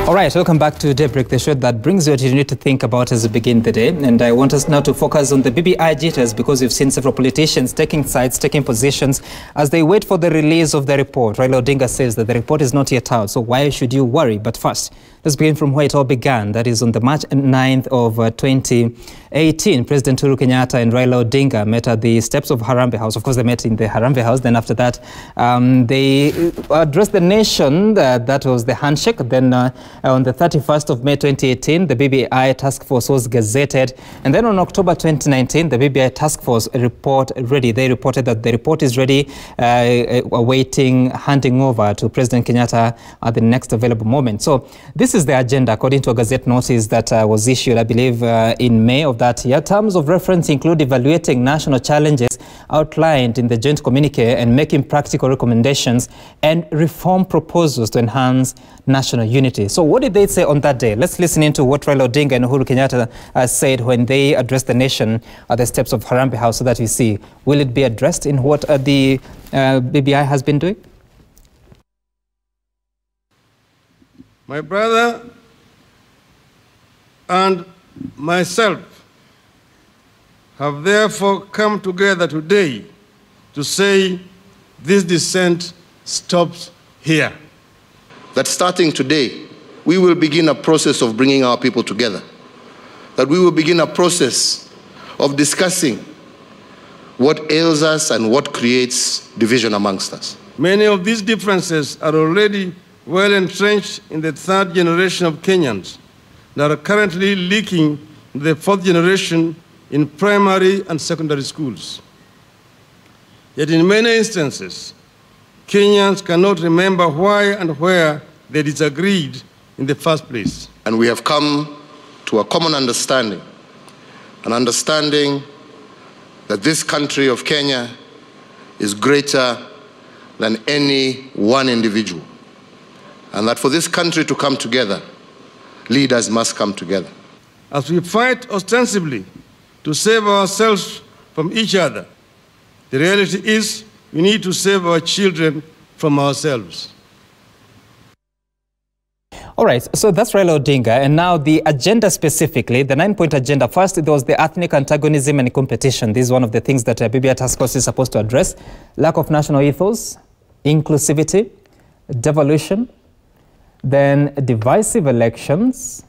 All right, welcome back to Daybreak, the show that brings you what you need to think about as we begin the day. And I want us now to focus on the BBI jitters, because we've seen several politicians taking sides, taking positions as they wait for the release of the report. Raila Odinga says that the report is not yet out, so why should you worry? But first, let's begin from where it all began. That is on the March 9th of 2018. President Uhuru Kenyatta and Raila Odinga met at the steps of Harambee House. Of course, they met in the Harambee House. Then after that, they addressed the nation. That was the handshake. Then on the 31st of May 2018, the BBI task force was gazetted. And then on October 2019, the BBI task force report ready. They reported that the report is ready, awaiting handing over to President Kenyatta at the next available moment. So this is the agenda according to a Gazette notice that was issued, I believe, in May of that year. Terms of reference include evaluating national challenges outlined in the joint communique and making practical recommendations and reform proposals to enhance national unity. So what did they say on that day? Let's listen into what Raila Odinga and Uhuru Kenyatta said when they addressed the nation at the steps of Harambee House, so that we see, will it be addressed in what the BBI has been doing? My brother and myself have therefore come together today to say this dissent stops here. That starting today, we will begin a process of bringing our people together. That we will begin a process of discussing what ails us and what creates division amongst us. Many of these differences are already well entrenched in the third generation of Kenyans that are currently leaking the fourth generation in primary and secondary schools. Yet in many instances, Kenyans cannot remember why and where they disagreed in the first place. And we have come to a common understanding, an understanding that this country of Kenya is greater than any one individual. And that for this country to come together, leaders must come together. As we fight ostensibly to save ourselves from each other, the reality is we need to save our children from ourselves. All right, so that's Raila Odinga. And now the agenda specifically, the 9-point agenda. First, there was the ethnic antagonism and competition. This is one of the things that BBI task force is supposed to address. Lack of national ethos, inclusivity, devolution, then divisive elections.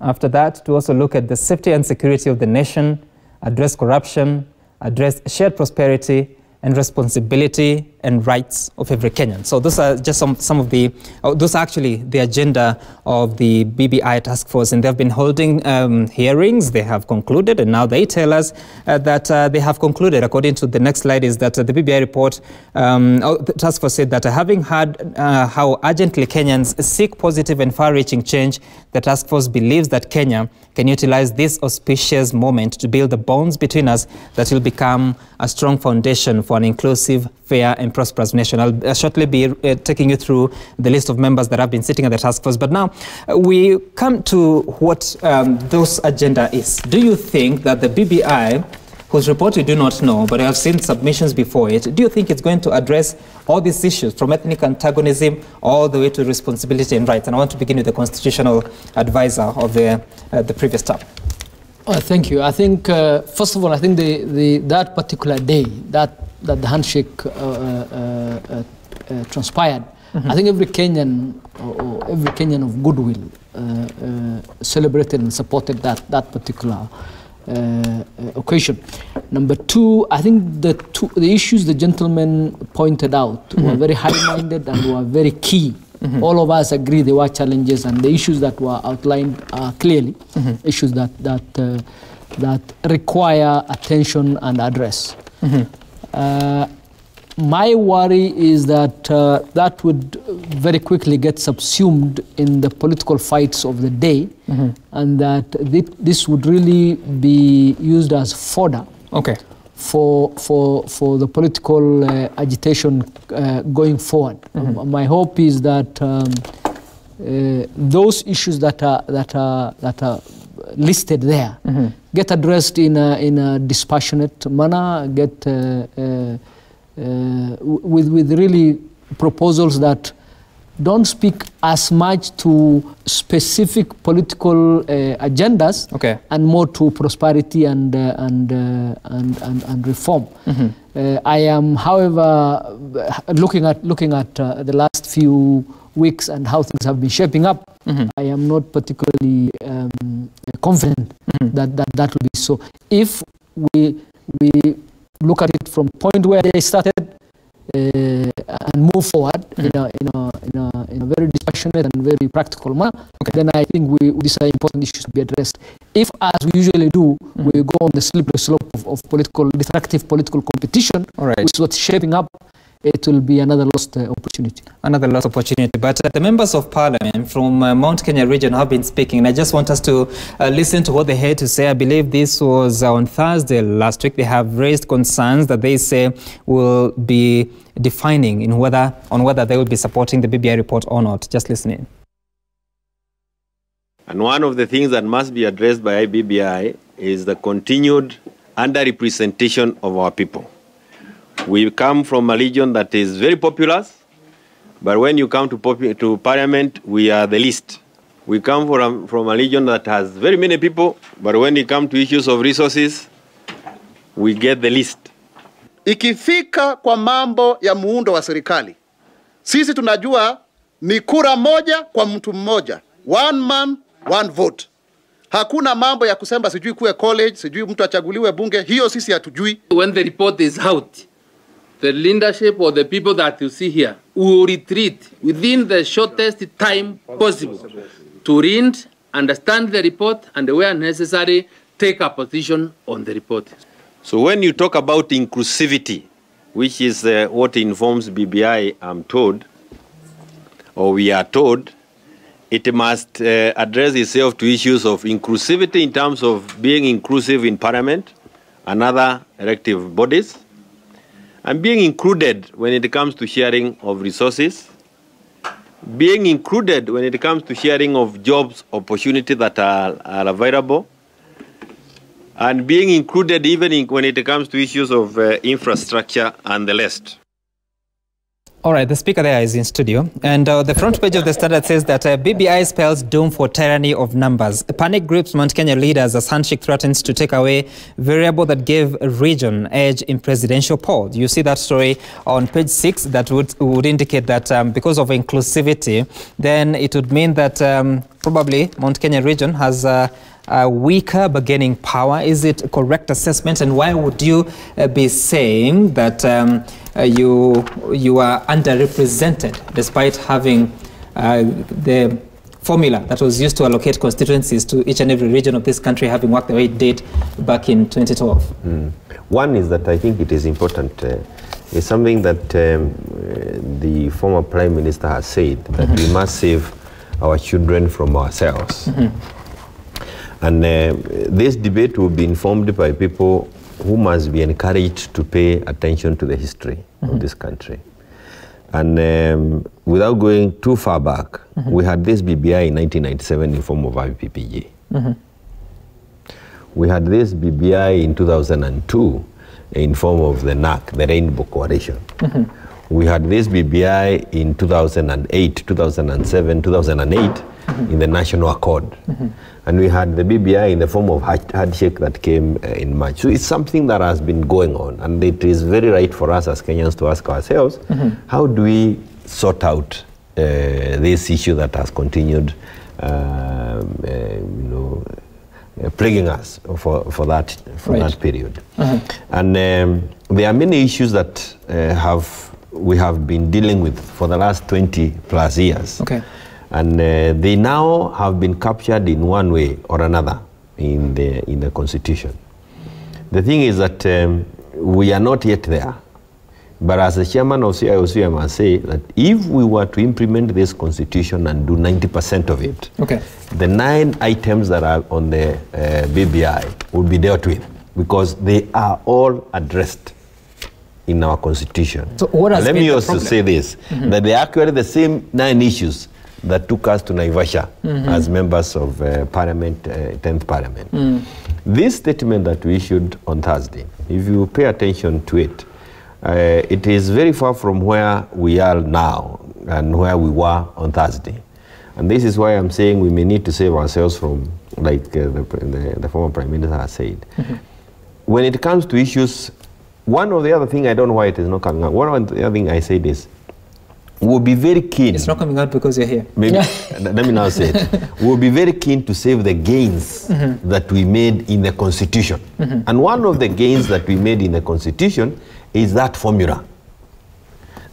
After that, to also look at the safety and security of the nation, address corruption, address shared prosperity and responsibility and rights of every Kenyan. So those are just some of the, those are actually the agenda of the BBI task force, and they've been holding hearings. They have concluded, and now they tell us that they have concluded. According to the next slide is that the BBI report, the task force said that having heard how urgently Kenyans seek positive and far-reaching change, the task force believes that Kenya can utilize this auspicious moment to build the bonds between us that will become a strong foundation for an inclusive, fair and prosperous nation. I'll shortly be taking you through the list of members that have been sitting at the task force. But now we come to what those agenda is. Do you think that the BBI, whose report we do not know, but I have seen submissions before it, do you think it's going to address all these issues from ethnic antagonism all the way to responsibility and rights? And I want to begin with the constitutional advisor of the previous term. Thank you. I think, first of all, I think that particular day that the handshake transpired, I think every Kenyan or every Kenyan of goodwill celebrated and supported that particular occasion. Number two, I think the issues the gentleman pointed out were very high-minded and were very key. All of us agree there were challenges, and the issues that were outlined are clearly issues that require attention and address. My worry is that that would very quickly get subsumed in the political fights of the day, and that this would really be used as fodder for the political agitation going forward. My hope is that those issues that are listed there get addressed in a dispassionate manner, get with really proposals that don't speak as much to specific political agendas, and more to prosperity and reform. I am, however, looking at the last few weeks and how things have been shaping up, I am not particularly confident that will be so. If we look at it from point where they started and move forward in a very dispassionate and very practical manner, then I think these are important issues to be addressed. If, as we usually do, we go on the slippery slope of destructive political competition, which is what's shaping up, it will be another lost opportunity. Another lost opportunity. But the members of parliament from Mount Kenya region have been speaking, and I just want us to listen to what they had to say. I believe this was on Thursday last week. They have raised concerns that they say will be defining on whether they will be supporting the BBI report or not. Just listening. And one of the things that must be addressed by BBI is the continued underrepresentation of our people. We come from a region that is very populous, but when you come to parliament, we are the least. We come from a region that has very many people, but when it comes to issues of resources, we get the least. Ikifika kwa mambo ya muundo wa serikali, sisi tunajua ni kura moja kwa mtu mmoja. One man, one vote. Hakuna mambo ya kusema sijui kuwe college, sijui mtu achaguliwe bunge, hiyo sisi hatujui. When the report is out, the leadership or the people that you see here will retreat within the shortest time possible to read, understand the report, and where necessary, take a position on the report. So when you talk about inclusivity, which is what informs BBI, I'm told, or we are told, it must address itself to issues of inclusivity in terms of being inclusive in parliament and other elective bodies, and being included when it comes to sharing of resources, being included when it comes to sharing of jobs, opportunities that are available, and being included even when it comes to issues of infrastructure and the rest. All right, the speaker there is in studio. And the front page of the Standard says that BBI spells doom for tyranny of numbers. Panic grips Mount Kenya leaders as Handshake threatens to take away variable that gave region edge in presidential poll. You see that story on page 6 that would indicate that because of inclusivity, then it would mean that probably Mount Kenya region has a weaker bargaining power. Is it a correct assessment? And why would you be saying that you are underrepresented despite having the formula that was used to allocate constituencies to each and every region of this country having worked the way it did back in 2012? One is that I think it is important. It's something that the former Prime Minister has said, that we must save our children from ourselves. And this debate will be informed by people who must be encouraged to pay attention to the history of this country. And without going too far back, we had this BBI in 1997 in form of IPPG. We had this BBI in 2002 in form of the NAC, the Rainbow Coalition. We had this BBI in 2008, 2007, 2008 in the National Accord. And we had the BBI in the form of Handshake that came in March. So it's something that has been going on, and it is very right for us as Kenyans to ask ourselves, how do we sort out this issue that has continued plaguing us for that period. And there are many issues that we have been dealing with for the last 20 plus years. And they now have been captured in one way or another in the Constitution. The thing is that we are not yet there. But as the chairman of CIOC, I must say that if we were to implement this Constitution and do 90% of it, the 9 items that are on the BBI would be dealt with, because they are all addressed in our Constitution. So what has Let been me the also problem? say this, that they are actually the same 9 issues that took us to Naivasha as members of Parliament, 10th Parliament. This statement that we issued on Thursday, if you pay attention to it, it is very far from where we are now. and where we were on Thursday. And this is why I'm saying we may need to save ourselves from, like the former Prime Minister has said. When it comes to issues, one of the other thing, I don't know why it is not coming out. One of the other thing I said is, we'll be very keen. It's not coming out because you're here. Maybe, let me now say it. We'll be very keen to save the gains that we made in the Constitution. And one of the gains that we made in the Constitution is that formula.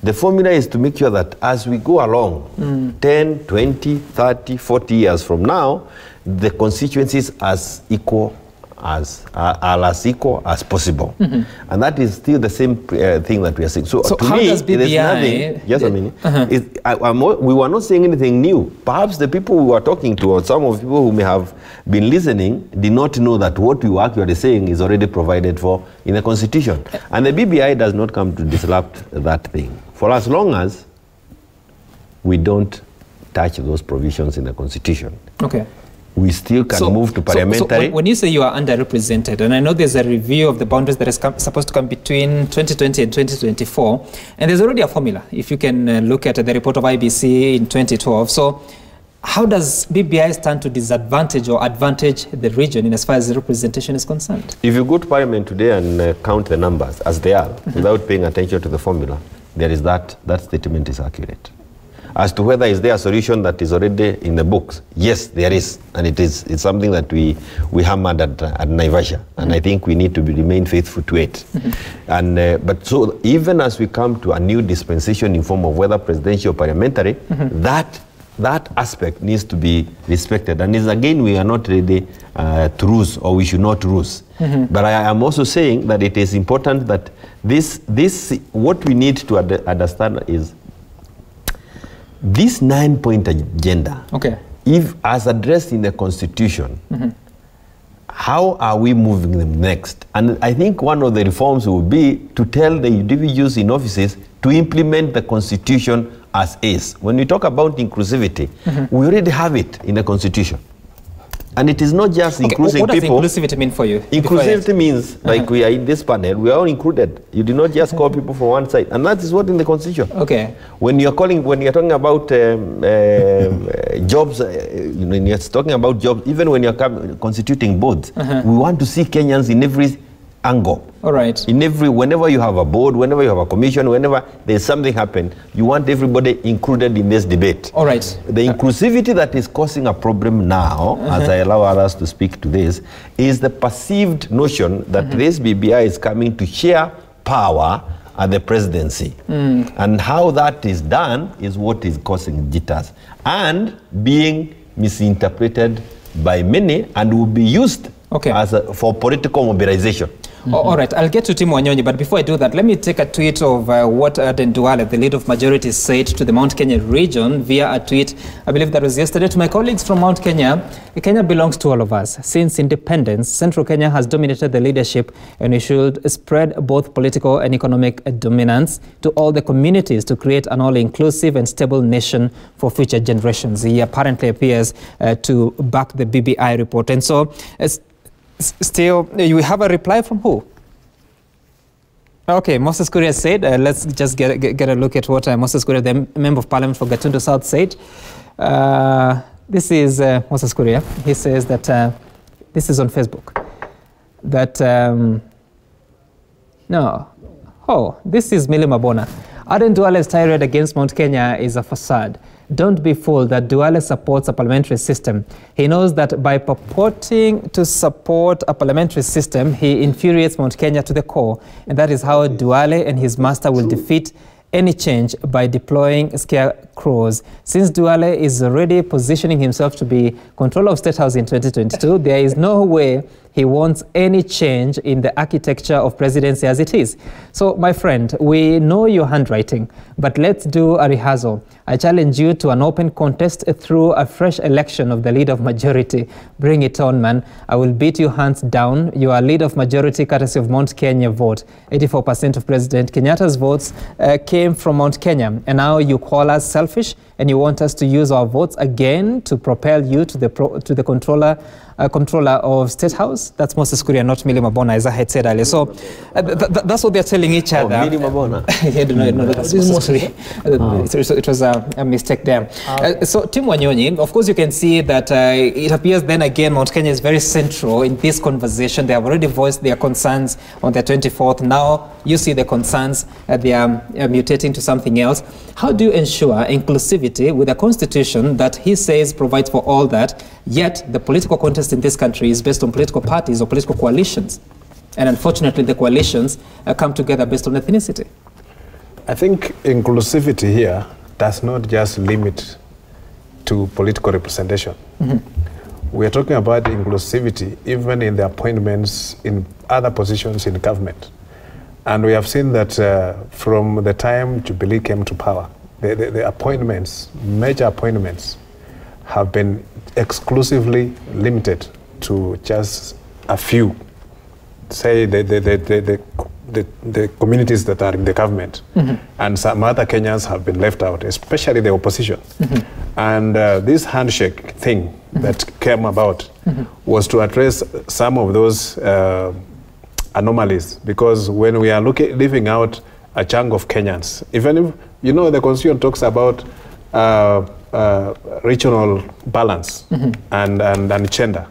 The formula is to make sure that as we go along, 10, 20, 30, 40 years from now, the constituencies as equal are as equal as possible. And that is still the same thing that we are saying. So to how me, does BBI... there's nothing, just a minute, we were not saying anything new. Perhaps the people we were talking to, or some of the people who may have been listening, did not know that what we were actually saying is already provided for in the Constitution. And the BBI does not come to disrupt that thing. For as long as we don't touch those provisions in the Constitution, we still can move to parliamentary. So when you say you are underrepresented, and I know there's a review of the boundaries that is supposed to come between 2020 and 2024, and there's already a formula, if you can look at the report of IBC in 2012. So how does BBI stand to disadvantage or advantage the region in as far as the representation is concerned? If you go to Parliament today and count the numbers as they are, without paying attention to the formula, there is that statement is accurate. As to whether is there a solution that is already in the books, yes, there is, and it's something that we hammered at Naivasha, and I think we need to remain faithful to it. And but so even as we come to a new dispensation in form of whether presidential or parliamentary, that aspect needs to be respected. And is again, we are not ready to lose, or we should not lose. But I am also saying that it is important that this what we need to understand is this 9-point agenda, if as addressed in the Constitution, how are we moving them next? And I think one of the reforms will be to tell the individuals in offices to implement the Constitution as is. When we talk about inclusivity, we already have it in the Constitution. And it is not just including people. What does inclusivity mean for you? Inclusivity means, like we are in this panel, we are all included. You do not just call people from one side. And that is what in the Constitution. When you're talking about jobs, when you're talking about jobs, even when you're constituting boards, we want to see Kenyans in every angle. Whenever you have a board, whenever you have a commission, whenever there's something happen, you want everybody included in this debate. The inclusivity that is causing a problem now, as I allow others to speak to this, is the perceived notion that this BBI is coming to share power at the presidency. And how that is done is what is causing jitters and being misinterpreted by many and will be used as for political mobilization. All right, I'll get to Tim Wanyonyi, but before I do that, let me take a tweet of what Aden Duale, the leader of majority, said to the Mount Kenya region via a tweet. I believe that was yesterday. To my colleagues from Mount Kenya, Kenya belongs to all of us. Since independence, Central Kenya has dominated the leadership, and we should spread both political and economic dominance to all the communities to create an all-inclusive and stable nation for future generations. He apparently appears to back the BBI report. And so, still, you have a reply from who? Okay, Moses Kuria said, let's just get a look at what Moses Kuria, the Member of Parliament for Gatundu South, said. This is Moses Kuria. He says that, this is on Facebook, that, this is Mili Mabona. Aden Duale's tirade against Mount Kenya is a facade. Don't be fooled that Duale supports a parliamentary system. He knows that by purporting to support a parliamentary system, he infuriates Mount Kenya to the core. And that is how Duale and his master will defeat any change by deploying scarecrows. Since Duale is already positioning himself to be controller of State House in 2022, there is no way he wants any change in the architecture of presidency as it is. So, my friend, we know your handwriting, but let's do a rehearsal. I challenge you to an open contest through a fresh election of the leader of majority. Bring it on, man. I will beat you hands down. You are leader of majority courtesy of Mount Kenya vote. 84% of President Kenyatta's votes came from Mount Kenya. And now you call us selfish and you want us to use our votes again to propel you to the controller Controller of State House. That's Moses Kuria, not Millie Mabona, as I had said earlier. So that's what they're telling each other. Millie Mabona. Yeah, no, that's Moses Kuria. It was a mistake there. So Tim Wanyonyi, of course you can see that it appears then again Mount Kenya is very central in this conversation. They have already voiced their concerns on the 24th. Now you see the concerns, they are mutating to something else. How do you ensure inclusivity with a constitution that he says provides for all that, yet the political contest in this country is based on political parties or political coalitions? And unfortunately, the coalitions come together based on ethnicity. I think inclusivity here does not just limit to political representation. We are talking about inclusivity even in the appointments in other positions in government. And we have seen that from the time Jubilee came to power, the appointments, major appointments, have been exclusively limited to just a few, say the communities that are in the government. And some other Kenyans have been left out, especially the opposition. And this handshake thing that came about was to address some of those anomalies, because when we are leaving out a chunk of Kenyans, even if, you know, the constitution talks about regional balance and gender.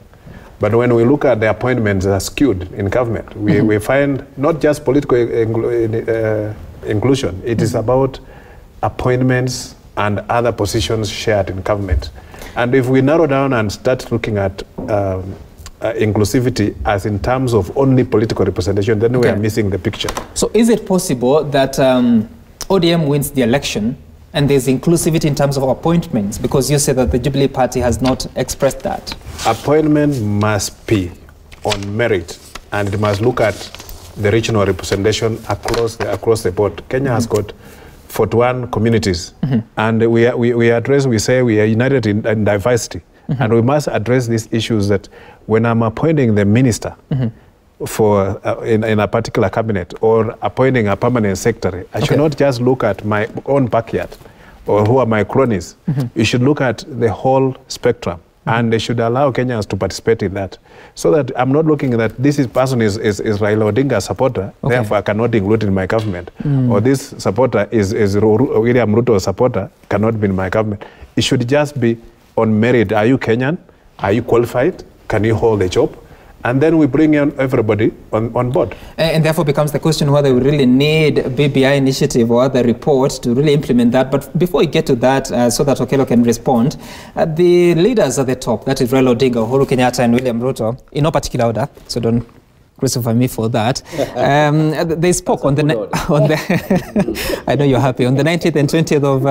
But when we look at the appointments that are skewed in government, we find not just political inclusion, it is about appointments and other positions shared in government. And if we narrow down and start looking at inclusivity as in terms of only political representation, then we are missing the picture. So is it possible that ODM wins the election and there's inclusivity in terms of appointments? Because you say that the Jubilee Party has not expressed that. Appointment must be on merit, and it must look at the regional representation across the board. Kenya has got 41 communities, and we say we are united in diversity. And we must address these issues that when I'm appointing the minister for in a particular cabinet or appointing a permanent secretary, I should not just look at my own backyard or who are my cronies. You should look at the whole spectrum, and they should allow Kenyans to participate in that. So that I'm not looking at this person is Raila Odinga's supporter, therefore I cannot include in my government. Or this supporter is William Ruto's supporter, cannot be in my government. It should just be on merit. Are you Kenyan? Are you qualified? Can you hold a job? And then we bring in everybody on board. And therefore becomes the question whether we really need a BBI initiative or other reports to really implement that. But before we get to that, so that Okello can respond, the leaders at the top, that is Raila Odinga, Uhuru Kenyatta and William Ruto, in no particular order, so don't crucify me for that. They spoke on the I know you're happy, on the 19th and 20th of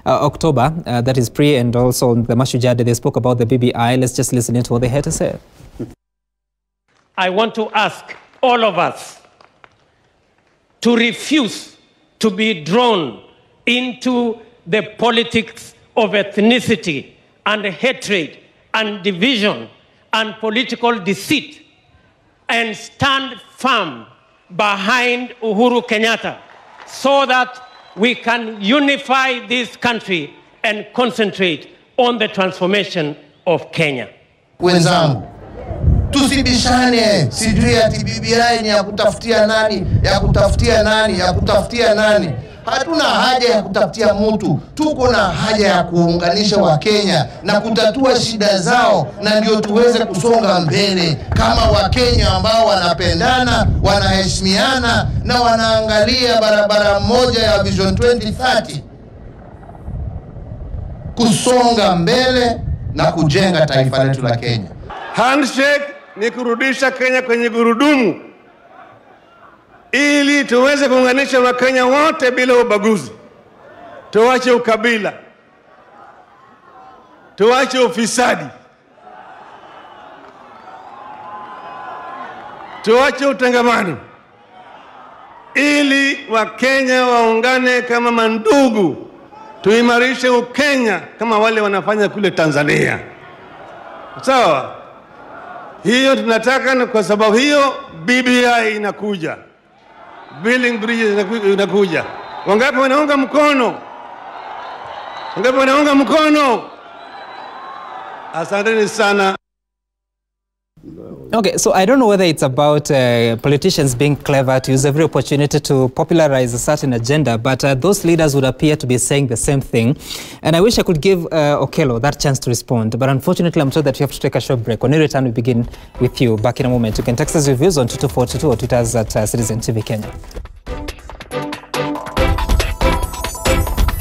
October, that is pre and also on the Mashujaa Day, they spoke about the BBI. Let's just listen to what they had to say. I want to ask all of us to refuse to be drawn into the politics of ethnicity and hatred and division and political deceit, and stand firm behind Uhuru Kenyatta so that we can unify this country and concentrate on the transformation of Kenya. Wenzangu, tusibishane, sijui ati BBI ni ya kutafutia nani, ya kutafutia nani, ya kutafutia nani. Hatuna haja ya kutafutia mtu, tuko na haja ya kuunganisha Wakenya na kutatua shida zao, na ndio tuweze kusonga mbele kama Wakenya ambao wanapendana, wanaheshimiana na wanaangalia barabara moja ya Vision 2030, kusonga mbele na kujenga taifa letu la Kenya. Handshake ni kurudisha Kenya kwenye gurudumu, ili tuweze kuunganisha Wakenya wote bila ubaguzi. Tuache ukabila, tuache ufisadi, tuache utangamano, ili Wakenya waungane kama mandugu. Tuimarishe Ukenya kama wale wanafanya kule Tanzania. Sawa? Hiyo tunataka, kwa sababu hiyo BBI inakuja. Building bridges inakuja. Wangapi wanaunga mkono? Wangapi wanaunga mkono? Asanteni sana. Okay, so I don't know whether it's about politicians being clever to use every opportunity to popularize a certain agenda, but those leaders would appear to be saying the same thing. And I wish I could give Okello that chance to respond, but unfortunately I'm told that you have to take a short break. When we return, we begin with you. Back in a moment. You can text us your views on 22422 or tweet us at Citizen TV Kenya.